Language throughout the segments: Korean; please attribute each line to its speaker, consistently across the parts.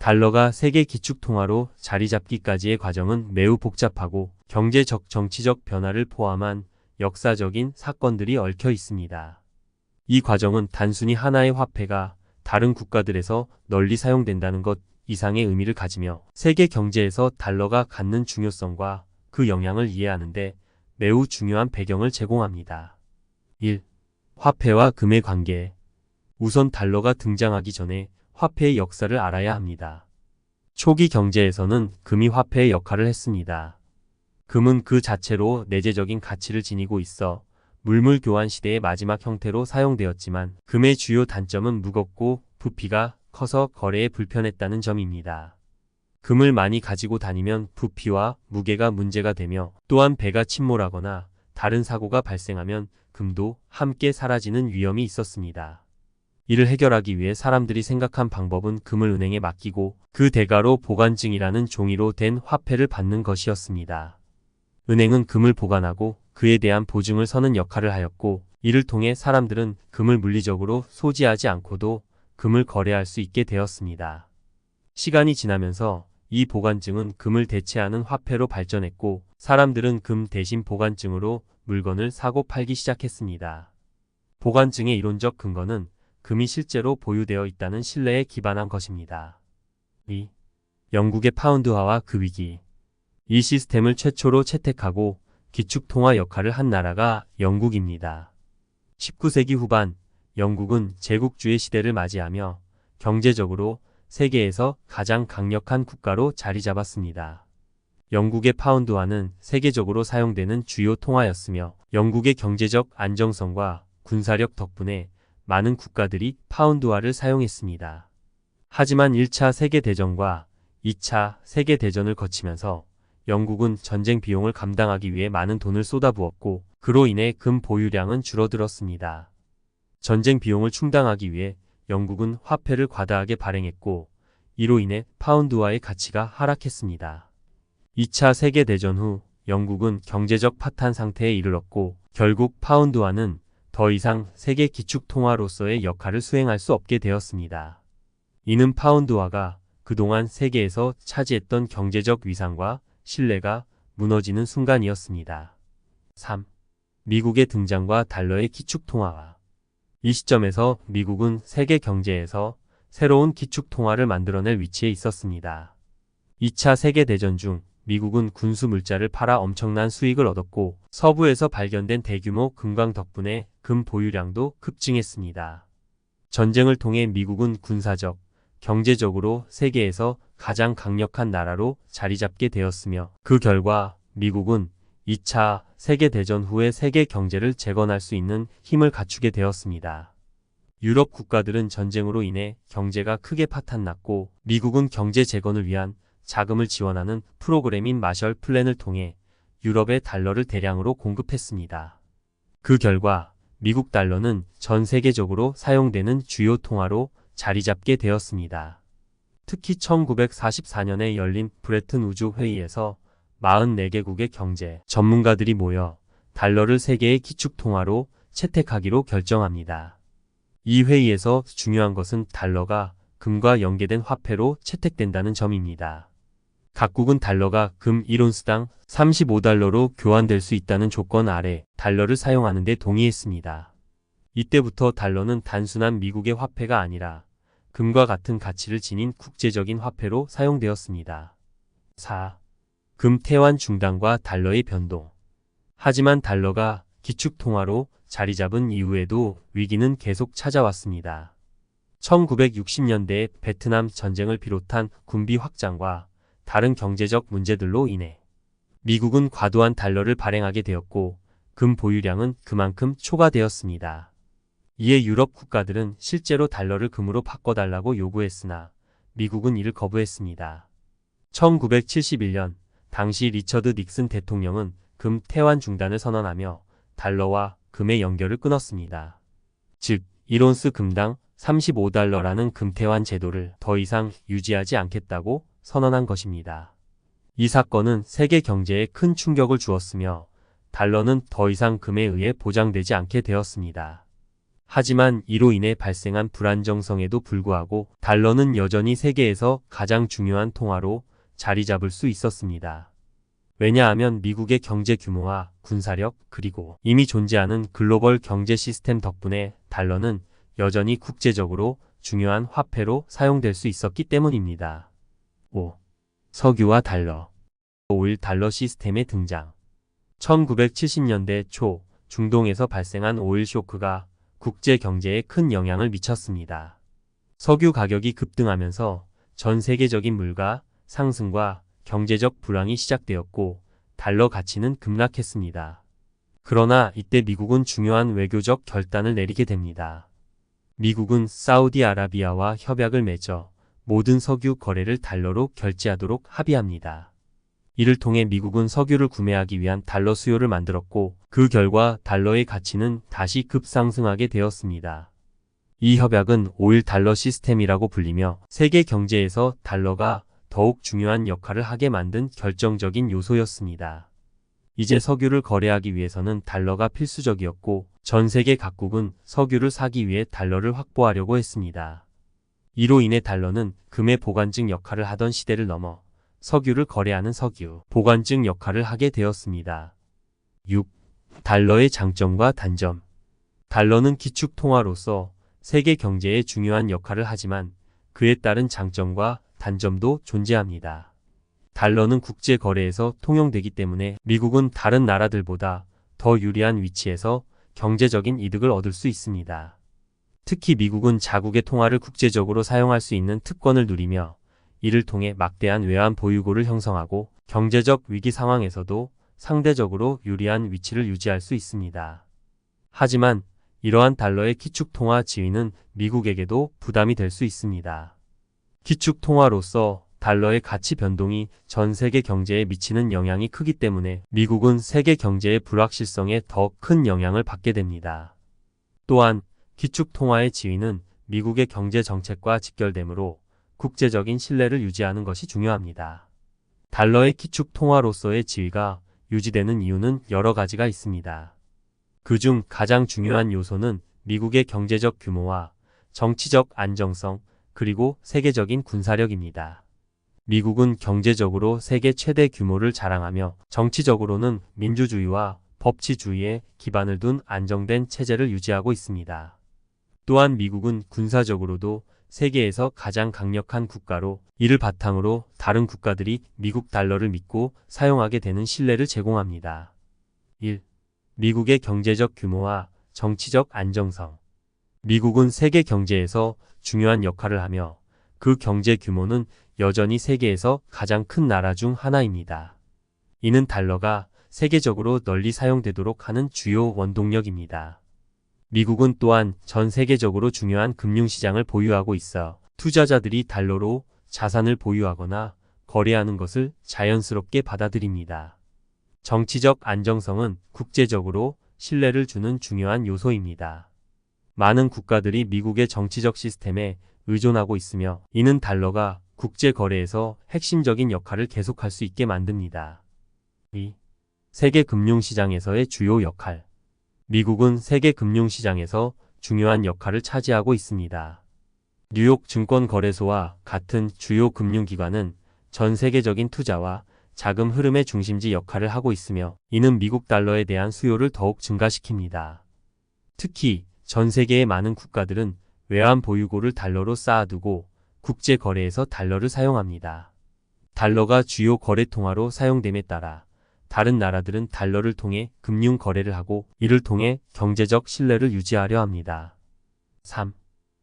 Speaker 1: 달러가 세계 기축통화로 자리 잡기까지의 과정은 매우 복잡하고 경제적, 정치적 변화를 포함한 역사적인 사건들이 얽혀 있습니다. 이 과정은 단순히 하나의 화폐가 다른 국가들에서 널리 사용된다는 것 이상의 의미를 가지며 세계 경제에서 달러가 갖는 중요성과 그 영향을 이해하는데 매우 중요한 배경을 제공합니다. 1. 화폐와 금의 관계. 우선 달러가 등장하기 전에 화폐의 역사를 알아야 합니다. 초기 경제에서는 금이 화폐의 역할을 했습니다. 금은 그 자체로 내재적인 가치를 지니고 있어 물물 교환 시대의 마지막 형태로 사용되었지만 금의 주요 단점은 무겁고 부피가 커서 거래에 불편했다는 점입니다. 금을 많이 가지고 다니면 부피와 무게가 문제가 되며 또한 배가 침몰하거나 다른 사고가 발생하면 금도 함께 사라지는 위험이 있었습니다. 이를 해결하기 위해 사람들이 생각한 방법은 금을 은행에 맡기고 그 대가로 보관증이라는 종이로 된 화폐를 받는 것이었습니다. 은행은 금을 보관하고 그에 대한 보증을 서는 역할을 하였고 이를 통해 사람들은 금을 물리적으로 소지하지 않고도 금을 거래할 수 있게 되었습니다. 시간이 지나면서 이 보관증은 금을 대체하는 화폐로 발전했고 사람들은 금 대신 보관증으로 물건을 사고 팔기 시작했습니다. 보관증의 이론적 근거는 금이 실제로 보유되어 있다는 신뢰에 기반한 것입니다. 2. 영국의 파운드화와 그 위기. 이 시스템을 최초로 채택하고 기축통화 역할을 한 나라가 영국입니다. 19세기 후반 영국은 제국주의 시대를 맞이하며 경제적으로 세계에서 가장 강력한 국가로 자리 잡았습니다. 영국의 파운드화는 세계적으로 사용되는 주요 통화였으며 영국의 경제적 안정성과 군사력 덕분에 많은 국가들이 파운드화를 사용했습니다. 하지만 1차 세계대전과 2차 세계대전을 거치면서 영국은 전쟁 비용을 감당하기 위해 많은 돈을 쏟아부었고 그로 인해 금 보유량은 줄어들었습니다. 전쟁 비용을 충당하기 위해 영국은 화폐를 과다하게 발행했고 이로 인해 파운드화의 가치가 하락했습니다. 2차 세계대전 후 영국은 경제적 파탄 상태에 이르렀고 결국 파운드화는 더 이상 세계 기축통화로서의 역할을 수행할 수 없게 되었습니다. 이는 파운드화가 그동안 세계에서 차지했던 경제적 위상과 신뢰가 무너지는 순간이었습니다. 3. 미국의 등장과 달러의 기축통화화. 이 시점에서 미국은 세계 경제에서 새로운 기축통화를 만들어낼 위치에 있었습니다. 2차 세계대전 중 미국은 군수 물자를 팔아 엄청난 수익을 얻었고 서부에서 발견된 대규모 금광 덕분에 금 보유량도 급증했습니다. 전쟁을 통해 미국은 군사적, 경제적으로 세계에서 가장 강력한 나라로 자리 잡게 되었으며 그 결과 미국은 2차 세계대전 후에 세계 경제를 재건할 수 있는 힘을 갖추게 되었습니다. 유럽 국가들은 전쟁으로 인해 경제가 크게 파탄났고 미국은 경제 재건을 위한 자금을 지원하는 프로그램인 마셜 플랜을 통해 유럽에 달러를 대량으로 공급했습니다. 그 결과 미국 달러는 전 세계적으로 사용되는 주요 통화로 자리 잡게 되었습니다. 특히 1944년에 열린 브레튼 우주 회의에서 44개국의 경제 전문가들이 모여 달러를 세계의 기축통화로 채택하기로 결정합니다. 이 회의에서 중요한 것은 달러가 금과 연계된 화폐로 채택된다는 점입니다. 각국은 달러가 금 1온스당 35달러로 교환될 수 있다는 조건 아래 달러를 사용하는 데 동의했습니다. 이때부터 달러는 단순한 미국의 화폐가 아니라 금과 같은 가치를 지닌 국제적인 화폐로 사용되었습니다. 4. 금 태환 중단과 달러의 변동. 하지만 달러가 기축통화로 자리 잡은 이후에도 위기는 계속 찾아왔습니다. 1960년대의 베트남 전쟁을 비롯한 군비 확장과 다른 경제적 문제들로 인해 미국은 과도한 달러를 발행하게 되었고 금 보유량은 그만큼 초과되었습니다. 이에 유럽 국가들은 실제로 달러를 금으로 바꿔달라고 요구했으나 미국은 이를 거부했습니다. 1971년 당시 리처드 닉슨 대통령은 금 태환 중단을 선언하며 달러와 금의 연결을 끊었습니다. 즉 1온스 금당 35달러라는 금태환 제도를 더 이상 유지하지 않겠다고 선언한 것입니다. 이 사건은 세계 경제에 큰 충격을 주었으며 달러는 더 이상 금에 의해 보장되지 않게 되었습니다. 하지만 이로 인해 발생한 불안정성에도 불구하고 달러는 여전히 세계에서 가장 중요한 통화로 자리 잡을 수 있었습니다. 왜냐하면 미국의 경제 규모와 군사력 그리고 이미 존재하는 글로벌 경제 시스템 덕분에 달러는 여전히 국제적으로 중요한 화폐로 사용될 수 있었기 때문입니다. 5. 석유와 달러. 5일 달러 시스템의 등장. 1970년대 초 중동에서 발생한 오일 쇼크가 국제 경제에 큰 영향을 미쳤습니다. 석유 가격이 급등하면서 전 세계적인 물가 상승과 경제적 불황이 시작되었고 달러 가치는 급락했습니다. 그러나 이때 미국은 중요한 외교적 결단을 내리게 됩니다. 미국은 사우디아라비아와 협약을 맺어 모든 석유 거래를 달러로 결제하도록 합의합니다. 이를 통해 미국은 석유를 구매하기 위한 달러 수요를 만들었고 그 결과 달러의 가치는 다시 급상승하게 되었습니다. 이 협약은 오일 달러 시스템이라고 불리며 세계 경제에서 달러가 더욱 중요한 역할을 하게 만든 결정적인 요소였습니다. 이제 석유를 거래하기 위해서는 달러가 필수적이었고 전 세계 각국은 석유를 사기 위해 달러를 확보하려고 했습니다. 이로 인해 달러는 금의 보관증 역할을 하던 시대를 넘어 석유를 거래하는 석유 보관증 역할을 하게 되었습니다. 6. 달러의 장점과 단점. 달러는 기축 통화로서 세계 경제에 중요한 역할을 하지만 그에 따른 장점과 단점도 존재합니다. 달러는 국제 거래에서 통용되기 때문에 미국은 다른 나라들보다 더 유리한 위치에서 경제적인 이득을 얻을 수 있습니다. 특히 미국은 자국의 통화를 국제적으로 사용할 수 있는 특권을 누리며 이를 통해 막대한 외환 보유고를 형성하고 경제적 위기 상황에서도 상대적으로 유리한 위치를 유지할 수 있습니다. 하지만 이러한 달러의 기축 통화 지위는 미국에게도 부담이 될 수 있습니다. 기축 통화로서 달러의 가치 변동이 전 세계 경제에 미치는 영향이 크기 때문에 미국은 세계 경제의 불확실성에 더 큰 영향을 받게 됩니다. 또한 기축 통화의 지위는 미국의 경제 정책과 직결되므로 국제적인 신뢰를 유지하는 것이 중요합니다. 달러의 기축 통화로서의 지위가 유지되는 이유는 여러 가지가 있습니다. 그중 가장 중요한 요소는 미국의 경제적 규모와 정치적 안정성 그리고 세계적인 군사력입니다. 미국은 경제적으로 세계 최대 규모를 자랑하며 정치적으로는 민주주의와 법치주의에 기반을 둔 안정된 체제를 유지하고 있습니다. 또한 미국은 군사적으로도 세계에서 가장 강력한 국가로 이를 바탕으로 다른 국가들이 미국 달러를 믿고 사용하게 되는 신뢰를 제공합니다. 1. 미국의 경제적 규모와 정치적 안정성. 미국은 세계 경제에서 중요한 역할을 하며 그 경제 규모는 여전히 세계에서 가장 큰 나라 중 하나입니다. 이는 달러가 세계적으로 널리 사용되도록 하는 주요 원동력입니다. 미국은 또한 전 세계적으로 중요한 금융시장을 보유하고 있어 투자자들이 달러로 자산을 보유하거나 거래하는 것을 자연스럽게 받아들입니다. 정치적 안정성은 국제적으로 신뢰를 주는 중요한 요소입니다. 많은 국가들이 미국의 정치적 시스템에 의존하고 있으며 이는 달러가 국제 거래에서 핵심적인 역할을 계속할 수 있게 만듭니다. 2. 세계 금융시장에서의 주요 역할. 미국은 세계 금융시장에서 중요한 역할을 차지하고 있습니다. 뉴욕 증권거래소와 같은 주요 금융기관은 전 세계적인 투자와 자금 흐름의 중심지 역할을 하고 있으며 이는 미국 달러에 대한 수요를 더욱 증가시킵니다. 특히 전 세계의 많은 국가들은 외환 보유고를 달러로 쌓아두고 국제 거래에서 달러를 사용합니다. 달러가 주요 거래 통화로 사용됨에 따라 다른 나라들은 달러를 통해 금융 거래를 하고 이를 통해 경제적 신뢰를 유지하려 합니다. 3.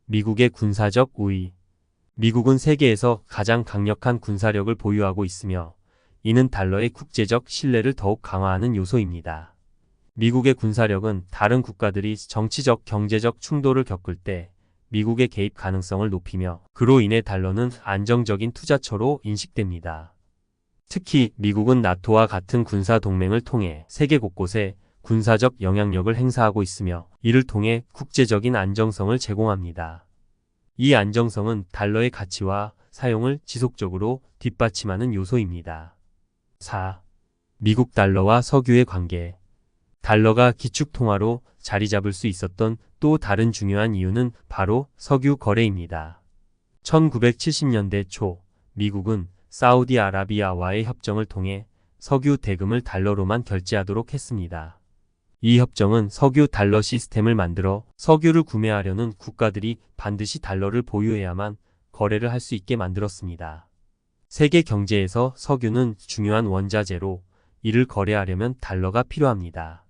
Speaker 1: 미국의 군사적 우위. 미국은 세계에서 가장 강력한 군사력을 보유하고 있으며 이는 달러의 국제적 신뢰를 더욱 강화하는 요소입니다. 미국의 군사력은 다른 국가들이 정치적, 경제적 충돌을 겪을 때 미국의 개입 가능성을 높이며 그로 인해 달러는 안정적인 투자처로 인식됩니다. 특히 미국은 나토와 같은 군사 동맹을 통해 세계 곳곳에 군사적 영향력을 행사하고 있으며 이를 통해 국제적인 안정성을 제공합니다. 이 안정성은 달러의 가치와 사용을 지속적으로 뒷받침하는 요소입니다. 4. 미국 달러와 석유의 관계. 달러가 기축통화로 자리 잡을 수 있었던 또 다른 중요한 이유는 바로 석유 거래입니다. 1970년대 초 미국은 사우디아라비아와의 협정을 통해 석유 대금을 달러로만 결제하도록 했습니다. 이 협정은 석유 달러 시스템을 만들어 석유를 구매하려는 국가들이 반드시 달러를 보유해야만 거래를 할 수 있게 만들었습니다. 세계 경제에서 석유는 중요한 원자재로 이를 거래하려면 달러가 필요합니다.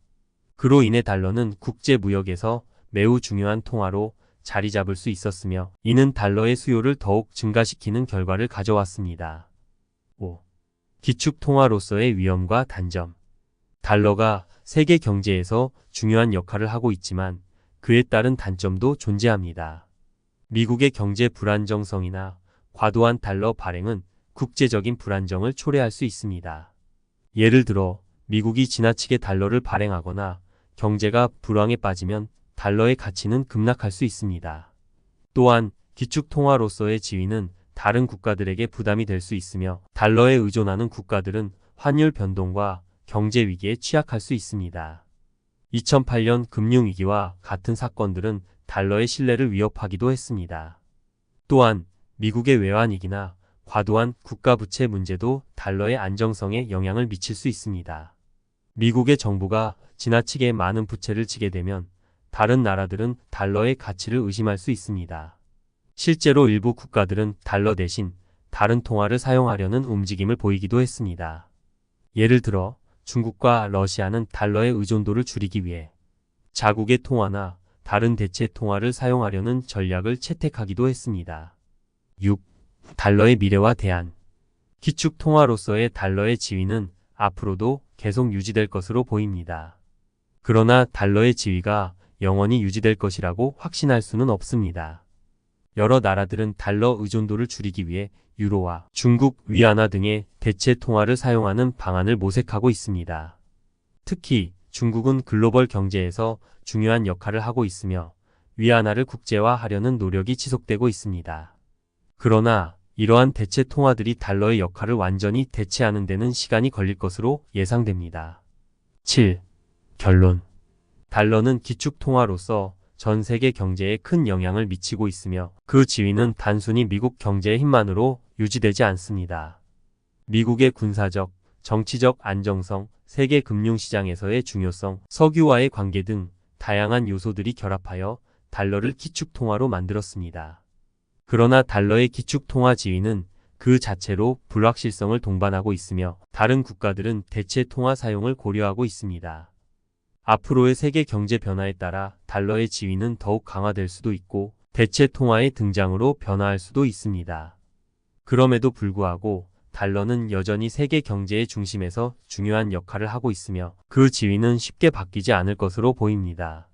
Speaker 1: 그로 인해 달러는 국제 무역에서 매우 중요한 통화로 자리 잡을 수 있었으며 이는 달러의 수요를 더욱 증가시키는 결과를 가져왔습니다. 5. 기축통화로서의 위험과 단점. 달러가 세계 경제에서 중요한 역할을 하고 있지만 그에 따른 단점도 존재합니다. 미국의 경제 불안정성이나 과도한 달러 발행은 국제적인 불안정을 초래할 수 있습니다. 예를 들어 미국이 지나치게 달러를 발행하거나 경제가 불황에 빠지면 달러의 가치는 급락할 수 있습니다. 또한 기축통화로서의 지위는 다른 국가들에게 부담이 될 수 있으며 달러에 의존하는 국가들은 환율 변동과 경제 위기에 취약할 수 있습니다. 2008년 금융위기와 같은 사건들은 달러의 신뢰를 위협하기도 했습니다. 또한 미국의 외환위기나 과도한 국가부채 문제도 달러의 안정성에 영향을 미칠 수 있습니다. 미국의 정부가 지나치게 많은 부채를 지게 되면 다른 나라들은 달러의 가치를 의심할 수 있습니다. 실제로 일부 국가들은 달러 대신 다른 통화를 사용하려는 움직임을 보이기도 했습니다. 예를 들어 중국과 러시아는 달러의 의존도를 줄이기 위해 자국의 통화나 다른 대체 통화를 사용하려는 전략을 채택하기도 했습니다. 6. 달러의 미래와 대안. 기축통화로서의 달러의 지위는 앞으로도 계속 유지될 것으로 보입니다. 그러나 달러의 지위가 영원히 유지될 것이라고 확신할 수는 없습니다. 여러 나라들은 달러 의존도를 줄이기 위해 유로와 중국 위안화 등의 대체 통화를 사용하는 방안을 모색하고 있습니다. 특히 중국은 글로벌 경제에서 중요한 역할을 하고 있으며 위안화를 국제화하려는 노력이 지속되고 있습니다. 그러나 이러한 대체 통화들이 달러의 역할을 완전히 대체하는 데는 시간이 걸릴 것으로 예상됩니다. 7. 결론. 달러는 기축통화로서 전 세계 경제에 큰 영향을 미치고 있으며 그 지위는 단순히 미국 경제의 힘만으로 유지되지 않습니다. 미국의 군사적, 정치적 안정성, 세계 금융시장에서의 중요성, 석유와의 관계 등 다양한 요소들이 결합하여 달러를 기축통화로 만들었습니다. 그러나 달러의 기축통화 지위는 그 자체로 불확실성을 동반하고 있으며 다른 국가들은 대체 통화 사용을 고려하고 있습니다. 앞으로의 세계 경제 변화에 따라 달러의 지위는 더욱 강화될 수도 있고 대체 통화의 등장으로 변화할 수도 있습니다. 그럼에도 불구하고 달러는 여전히 세계 경제의 중심에서 중요한 역할을 하고 있으며 그 지위는 쉽게 바뀌지 않을 것으로 보입니다.